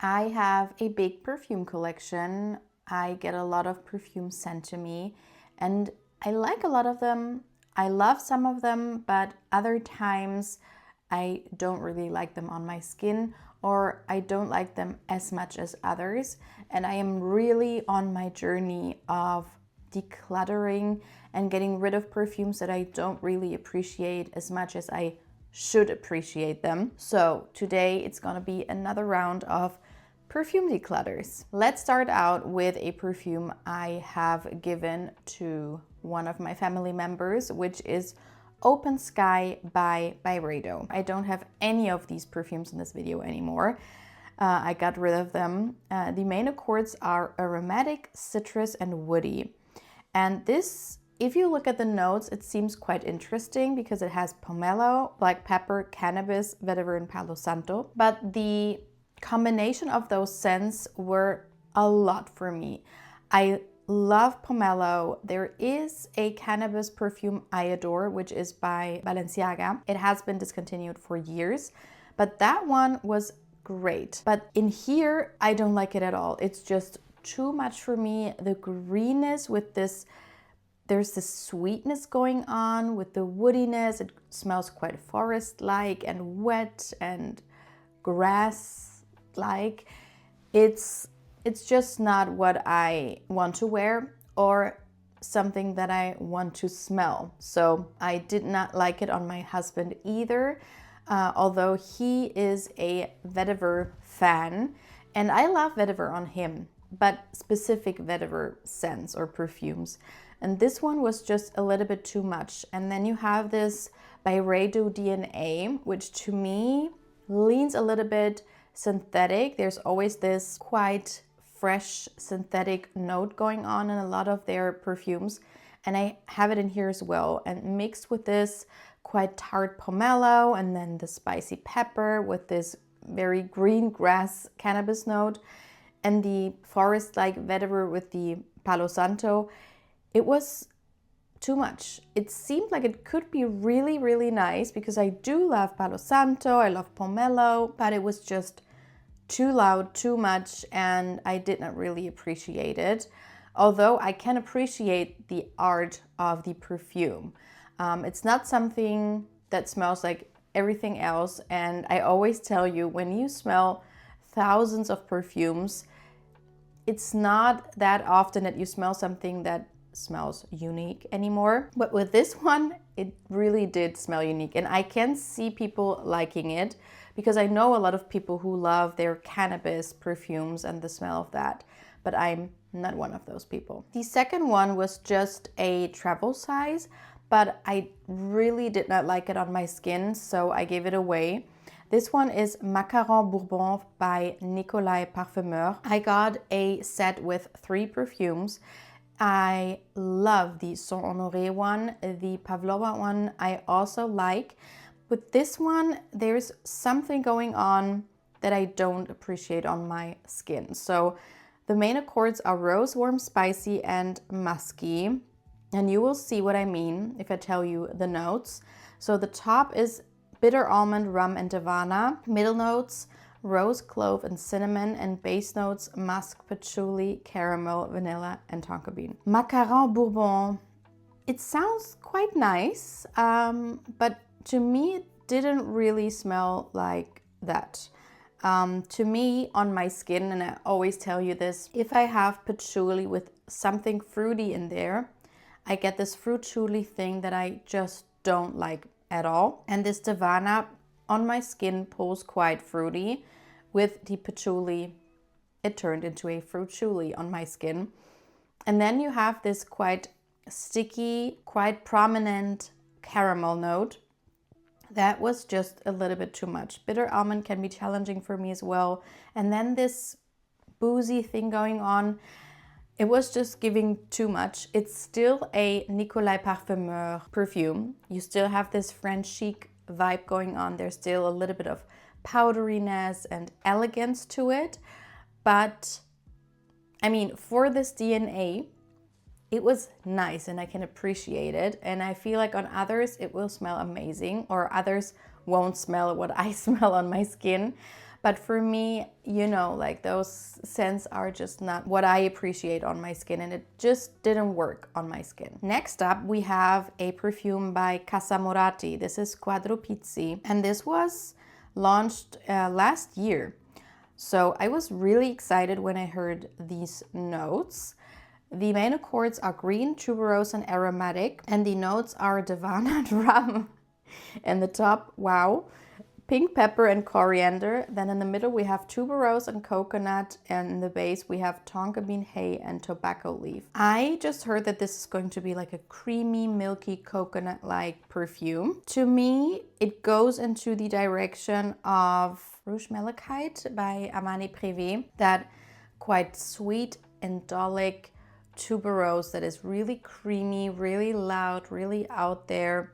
I have a big perfume collection. I get a lot of perfumes sent to me and I like a lot of them. I love some of them, but other times I don't really like them on my skin, or I don't like them as much as others. And I am really on my journey of decluttering and getting rid of perfumes that I don't really appreciate as much as I should appreciate them. So today it's gonna be another round of perfume declutters. Let's start out with a perfume I have given to one of my family members, which is Open Sky by Byredo. I don't have any of these perfumes in this video anymore. I got rid of them. The main accords are aromatic, citrus, and woody. And this, if you look at the notes, it seems quite interesting because it has pomelo, black pepper, cannabis, vetiver, and palo santo. But the combination of those scents were a lot for me. I love pomelo. There is a cannabis perfume I adore, which is by Balenciaga. It has been discontinued for years, but that one was great. But in here, I don't like it at all. It's just too much for me. The greenness with this, there's this sweetness going on with the woodiness. It smells quite forest-like and wet and grass-like. It's just not what I want to wear or something that I want to smell. So I did not like it on my husband either, although he is a vetiver fan. And I love vetiver on him, but specific vetiver scents or perfumes. And this one was just a little bit too much. And then you have this Byredo DNA, which to me leans a little bit synthetic. There's always this quite fresh synthetic note going on in a lot of their perfumes, and I have it in here as well. And mixed with this quite tart pomelo and then the spicy pepper with this very green grass cannabis note and the forest-like vetiver with the palo santo, it was too much. It seemed like it could be really, really nice because I do love palo santo, I love pomelo, but it was just too loud, too much, and I did not really appreciate it. Although I can appreciate the art of the perfume. It's not something that smells like everything else, and I always tell you, when you smell thousands of perfumes, it's not that often that you smell something that smells unique anymore. But with this one, it really did smell unique, and I can see people liking it because I know a lot of people who love their cannabis perfumes and the smell of that, but I'm not one of those people. The second one was just a travel size, but I really did not like it on my skin, so I gave it away. This one is Macaron Bourbon by Nicolai Parfumeur. I got a set with 3 perfumes. I love the Saint Honoré one, the Pavlova one I also like. With this one, there's something going on that I don't appreciate on my skin. So the main accords are rose, warm, spicy, and musky. And you will see what I mean if I tell you the notes. So the top is bitter almond, rum, and Havana. Middle notes, rose, clove, and cinnamon. And base notes, musk, patchouli, caramel, vanilla, and tonka bean. Macaron Bourbon. It sounds quite nice, but to me, it didn't really smell like that. To me, on my skin, and I always tell you this, if I have patchouli with something fruity in there, I get this fruit-chuli thing that I just don't like at all. And this Havana on my skin pulls quite fruity. With the patchouli, it turned into a fruit-chuli on my skin. And then you have this quite sticky, quite prominent caramel note. That was just a little bit too much. Bitter almond can be challenging for me as well. And then this boozy thing going on, it was just giving too much. It's still a Nicolai Parfumeur perfume. You still have this French chic vibe going on. There's still a little bit of powderiness and elegance to it. But I mean, for this DNA, it was nice and I can appreciate it. And I feel like on others, it will smell amazing, or others won't smell what I smell on my skin. But for me, you know, like those scents are just not what I appreciate on my skin, and it just didn't work on my skin. Next up, we have a perfume by Casamorati. This is Quattro Pizzi, and this was launched last year. So I was really excited when I heard these notes. The main accords are green, tuberose, and aromatic, and the notes are Devana and rum. And the top, wow, pink pepper and coriander. Then in the middle we have tuberose and coconut, and in the base we have tonka bean hay and tobacco leaf. I just heard that this is going to be like a creamy, milky, coconut-like perfume. To me, it goes into the direction of Rouge Malachite by Armani Privé, that quite sweet, indolic tuberose that is really creamy, really loud, really out there,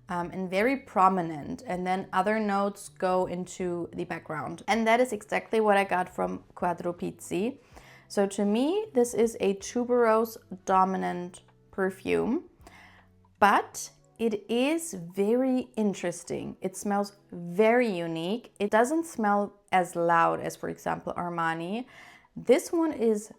and very prominent. And then other notes go into the background. And that is exactly what I got from Quattro Pizzi. So to me, this is a tuberose dominant perfume, but it is very interesting. It smells very unique. It doesn't smell as loud as, for example, Armani. This one is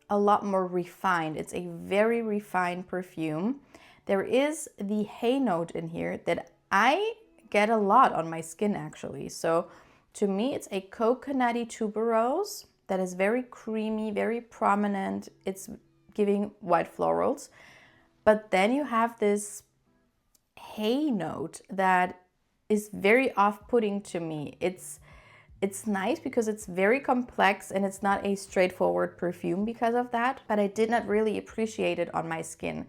a lot more refined. It's a very refined perfume. There is the hay note in here that I get a lot on my skin actually. So to me, it's a coconutty tuberose that is very creamy, very prominent. It's giving white florals. But then you have this hay note that is very off-putting to me. It's nice because it's very complex and it's not a straightforward perfume because of that, but I did not really appreciate it on my skin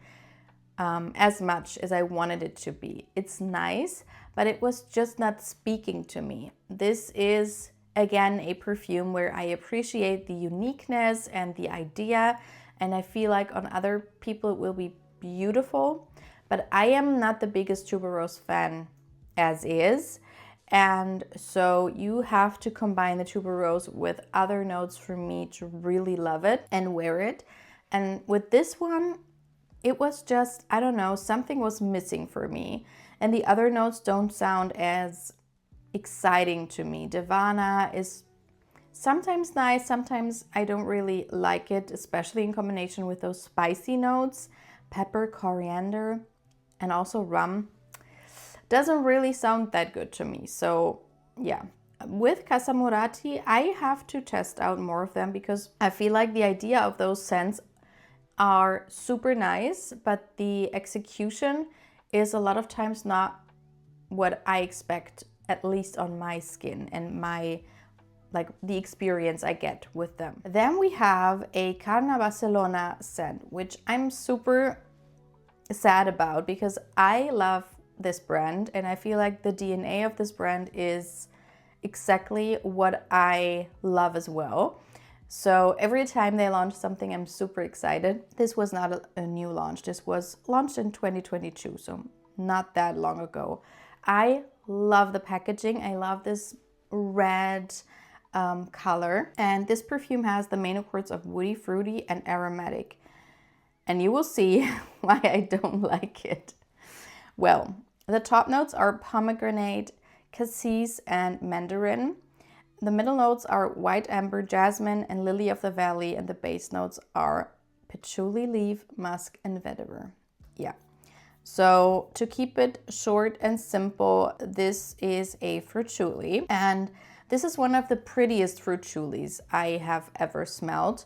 as much as I wanted it to be. It's nice, but it was just not speaking to me. This is, again, a perfume where I appreciate the uniqueness and the idea, and I feel like on other people it will be beautiful, but I am not the biggest tuberose fan as is. And so you have to combine the tuberose with other notes for me to really love it and wear it. And with this one, it was just, I don't know, something was missing for me. And the other notes don't sound as exciting to me. Devana is sometimes nice, sometimes I don't really like it, especially in combination with those spicy notes, pepper, coriander, and also rum. Doesn't really sound that good to me. So yeah, with Casamorati, I have to test out more of them because I feel like the idea of those scents are super nice, but the execution is a lot of times not what I expect, at least on my skin and my, like, the experience I get with them. Then we have a Carner Barcelona scent, which I'm super sad about because I love this brand and I feel like the DNA of this brand is exactly what I love as well. So every time they launch something, I'm super excited. This was not a new launch. This was launched in 2022, so not that long ago. I love the packaging. I love this red color. And this perfume has the main accords of woody, fruity, and aromatic. And you will see why I don't like it. Well, the top notes are pomegranate, cassis, and mandarin. The middle notes are white amber, jasmine, and lily of the valley, and the base notes are patchouli leaf, musk, and vetiver. Yeah. So to keep it short and simple, this is a fruitchuli, and this is one of the prettiest fruitchulis I have ever smelled.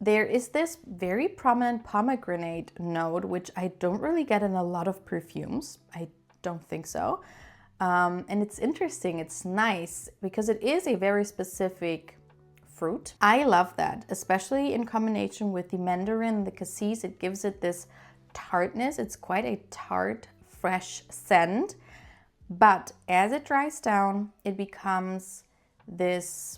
There is this very prominent pomegranate note, which I don't really get in a lot of perfumes. I don't think so. And it's interesting, it's nice, because it is a very specific fruit. I love that, especially in combination with the mandarin, the cassis. It gives it this tartness. It's quite a tart, fresh scent. But as it dries down, it becomes this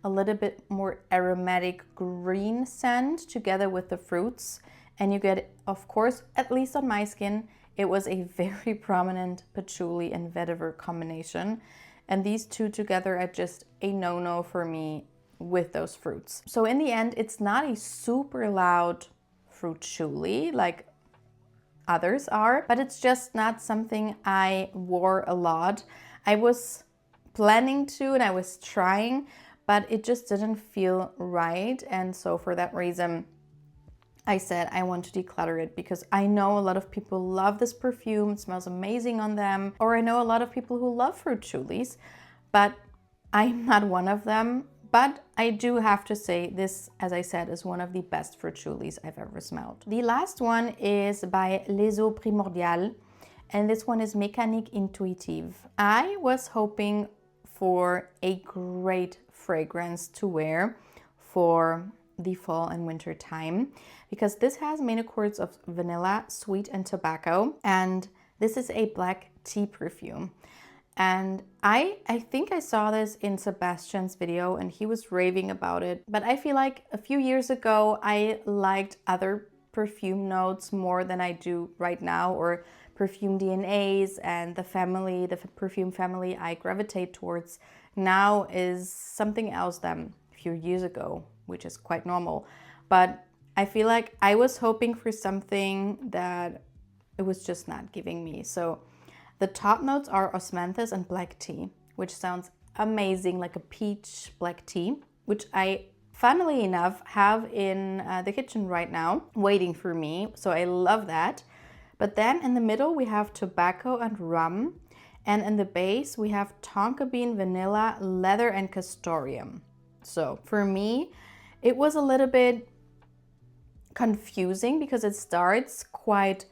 a little bit more aromatic green scent together with the fruits. And you get, of course, at least on my skin, it was a very prominent patchouli and vetiver combination. And these two together are just a no-no for me with those fruits. So in the end, it's not a super loud fruitchuli like others are, but it's just not something I wore a lot. I was planning to and I was trying, but it just didn't feel right. And so for that reason, I said I want to declutter it, because I know a lot of people love this perfume. It smells amazing on them. Or I know a lot of people who love fruit julies, but I'm not one of them. But I do have to say this, as I said, is one of the best fruit julies I've ever smelled. The last one is by Les Eaux Primordiales, and this one is Mécanique Intuitive. I was hoping for a great fragrance to wear for the fall and winter time, because this has main accords of vanilla, sweet, and tobacco, and this is a black tea perfume. And I think I saw this in Sebastian's video and he was raving about it, but I feel like a few years ago I liked other perfume notes more than I do right now, or perfume DNAs, and the family, the perfume family I gravitate towards now is something else than a few years ago, which is quite normal. But I feel like I was hoping for something that it was just not giving me. So the top notes are osmanthus and black tea, which sounds amazing, like a peach black tea, which I, funnily enough, have in the kitchen right now, waiting for me. So I love that. But then in the middle, we have tobacco and rum. And in the base, we have tonka bean, vanilla, leather, and castoreum. So for me, it was a little bit confusing because it starts quite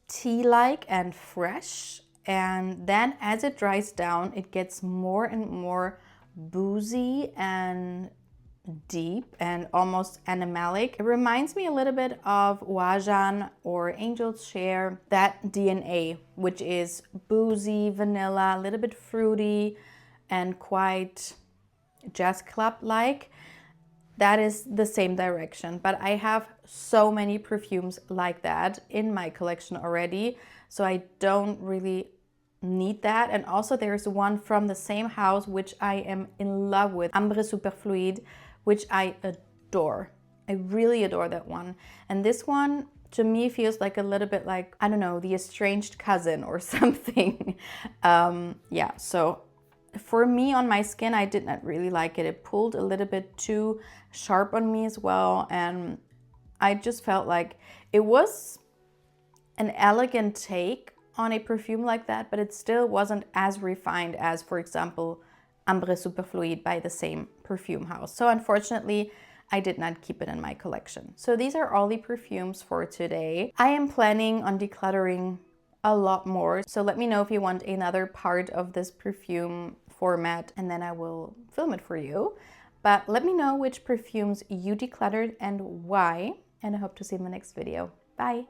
tea-like and fresh, and then as it dries down it gets more and more boozy and deep and almost animalic. It reminds me a little bit of Wajan or Angel's Share, that DNA, which is boozy, vanilla, a little bit fruity and quite jazz club-like. That is the same direction, but I have so many perfumes like that in my collection already, so I don't really need that. And also there's one from the same house which I am in love with, Ambre Superfluide, which I adore. I really adore that one. And this one to me feels like a little bit like, I don't know, the estranged cousin or something. Yeah, so for me on my skin, I did not really like it. It pulled a little bit too sharp on me as well. And I just felt like it was an elegant take on a perfume like that, but it still wasn't as refined as, for example, Ambre Superfluide by the same perfume house. So unfortunately, I did not keep it in my collection. So these are all the perfumes for today. I am planning on decluttering a lot more. So let me know if you want another part of this perfume format, and then I will film it for you. But let me know which perfumes you decluttered and why, and I hope to see you in the next video. Bye!